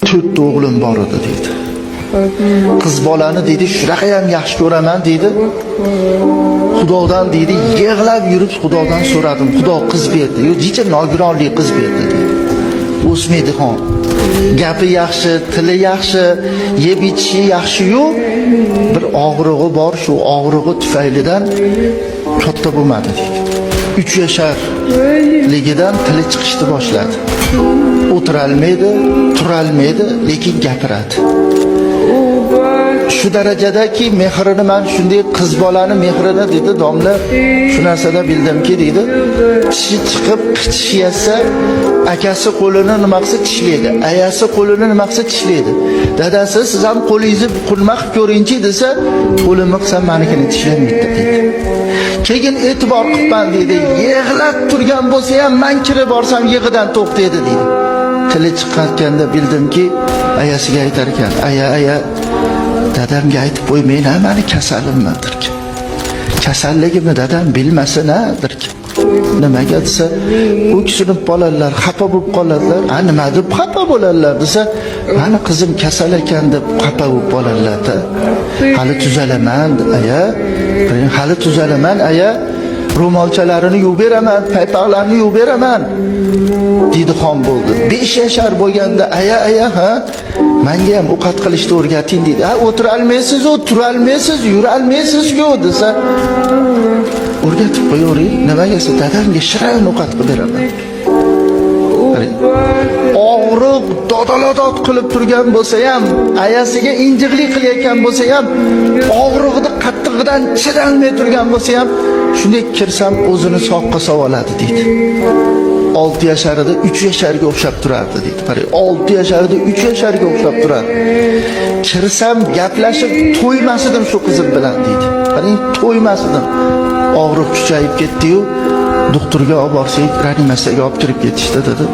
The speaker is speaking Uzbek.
4 o'g'lim bor edi deydi. Qiz bolani deydi, shunaqa ham yaxshi ko'raman deydi. Xudodan deydi, yig'lab yurib Xudodan so'radim. Xudo qiz berdi. Yo, jicha nogironli qiz berdi deydi. O'smaydigan. Gapi yaxshi, tili yaxshi, yeb ichishi yaxshi-yu, bir og'rig'i bor, shu og'rig'i tufaylidan katta bo'lmadi deydi. 3 yasharligidan tili chiqishni boshladi. O'tirolmaydi, turolmaydi, lekin gapiradi. Shu darajadaki mehrini men shunday qiz bolani mehrini dedi domla, shu narsada bildimki deydi, tishi chiqib qichishi yasa, akasi qo'lini nima qilsa tishlaydi, ayasi qo'lini nima qilsa tishlaydi. Dadasi siz ham qo'lingizni qurma qilib ko'ringchi desa, qo'limni qilsam menikini tishlamaydi dedi. Keyin e'tibor qilman dedi, yig'lab turgan bo'lsa ham men kirib borsam yig'idan to'xtaydi dedi. Tili chiqqanda bildimki, ayasiga aytar ekan, aya dadamga aytib qo'ymayman, meni kasalimdir. Kasalligimni dadam bilmasin-dir. Nimaga desa, u kishining bolalar xafa bo'lib qoladilar. Nima deb xafa bo'ladilar desa, meni qizim kasal ekan deb xafa bo'lib qoladilar-da. Hali tuzalaman, aya. Hali tuzalaman, aya. Ro'molchalarini yuvib beraman, paypoqlarini yuvib beraman. Deydi xon bo'ldi. 5 yashar bo'lganda aya ha, menga ham ovqat qilishni o'rgating deydi. Ha, o'tira olmaysiz, tura olmaysiz, yura olmaysiz-ku desa, o'rgatib qo'yavering. Nimaga desa, dadamga shirin ovqat qilib beraman. Og'riq dodalodod qilib turgan bo'lsa ham, ayasiga injiqlik qilayotgan bo'lsa ham, og'riqni qattig'idan chidolmay turgan bo'lsa ham, shunday kirsam o'zini soqqa savoladi deydi. 6 yasharida 3 yasharga o'xshab turardi deydi. Qarang, 6 yasharida 3 yasharga o'xshab turardi. Kirsam gaplashib to'ymasidim shu qizim bilan deydi. Qarang, to'ymasidim. Og'riq kuchayib ketdi-yu, doktorga olib borsak, reanimatsiyaga olib kirib ketishdi dedi.